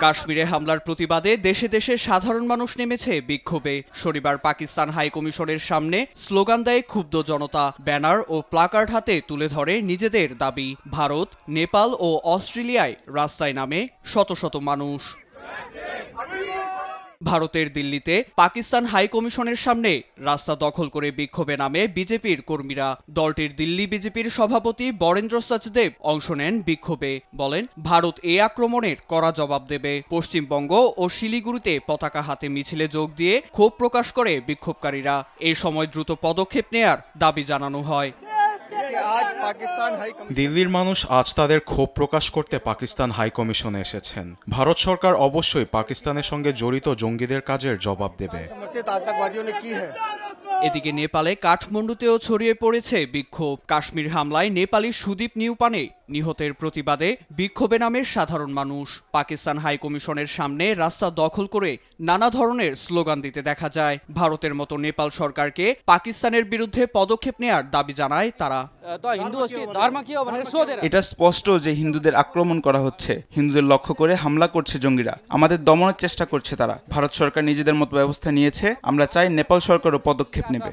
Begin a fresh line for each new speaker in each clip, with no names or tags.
কাশ্মীরে হামলার প্রতিবাদে দেশে দেশে সাধারণ মানুষ নেমেছে বিক্ষোভে। শনিবার পাকিস্তান হাই কমিশনের সামনে স্লোগান দেয় ক্ষুব্ধ জনতা। ব্যানার ও প্লাকার্ড হাতে তুলে ধরে নিজেদের দাবি। ভারত, নেপাল ও অস্ট্রেলিয়ায় রাস্তায় নামে শত শত মানুষ। ভারতের দিল্লিতে পাকিস্তান হাই কমিশনের সামনে রাস্তা দখল করে বিক্ষোভে নামে বিজেপির কর্মীরা। দলটির দিল্লি বিজেপির সভাপতি বরেন্দ্র সচদেব অংশ নেন বিক্ষোভে। বলেন, ভারত এই আক্রমণের কড়া জবাব দেবে। পশ্চিমবঙ্গ ও শিলিগুড়িতে পতাকা হাতে মিছিলে যোগ দিয়ে ক্ষোভ প্রকাশ করে বিক্ষোভকারীরা। এই সময় দ্রুত পদক্ষেপ নেয়ার দাবি জানানো হয়।
দিল্লির মানুষ আজ তাদের ক্ষোভ প্রকাশ করতে পাকিস্তান হাই কমিশনে এসেছেন। ভারত সরকার অবশ্যই পাকিস্তানের সঙ্গে জড়িত জঙ্গিদের কাজের জবাব দেবে।
এদিকে নেপালে কাঠমান্ডুতেও ছড়িয়ে পড়েছে বিক্ষোভ। কাশ্মীর হামলায় নেপালি সুদীপ নিউপানে নিহতের প্রতিবাদে বিক্ষোভে নামে সাধারণ মানুষ। পাকিস্তান হাই কমিশনের সামনে রাস্তা দখল করে নানা ধরনের স্লোগান দিতে দেখা যায়। ভারতের মতো নেপাল সরকারকে পাকিস্তানের বিরুদ্ধে পদক্ষেপ নেয়ার দাবি জানায় তারা।
এটা স্পষ্ট যে হিন্দুদের আক্রমণ করা হচ্ছে, হিন্দুদের লক্ষ্য করে হামলা করছে জঙ্গিরা। আমাদের দমনের চেষ্টা করছে তারা। ভারত সরকার নিজেদের মতো ব্যবস্থা নিয়েছে। আমরা চাই নেপাল সরকারও পদক্ষেপ নেবে।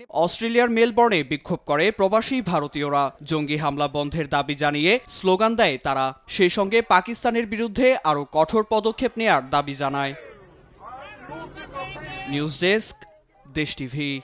অস্ট্রেলিয়ার মেলবোর্নে বিক্ষোভ করে প্রবাসী ভারতীয়রা। জঙ্গি হামলা বন্ধের দাবি জানিয়ে স্লোগান দেয় তারা। সেই সঙ্গে পাকিস্তানের বিরুদ্ধে আরও কঠোর পদক্ষেপ নেয়ার দাবি জানায়। নিউজ ডেস্ক, দেশ টিভি।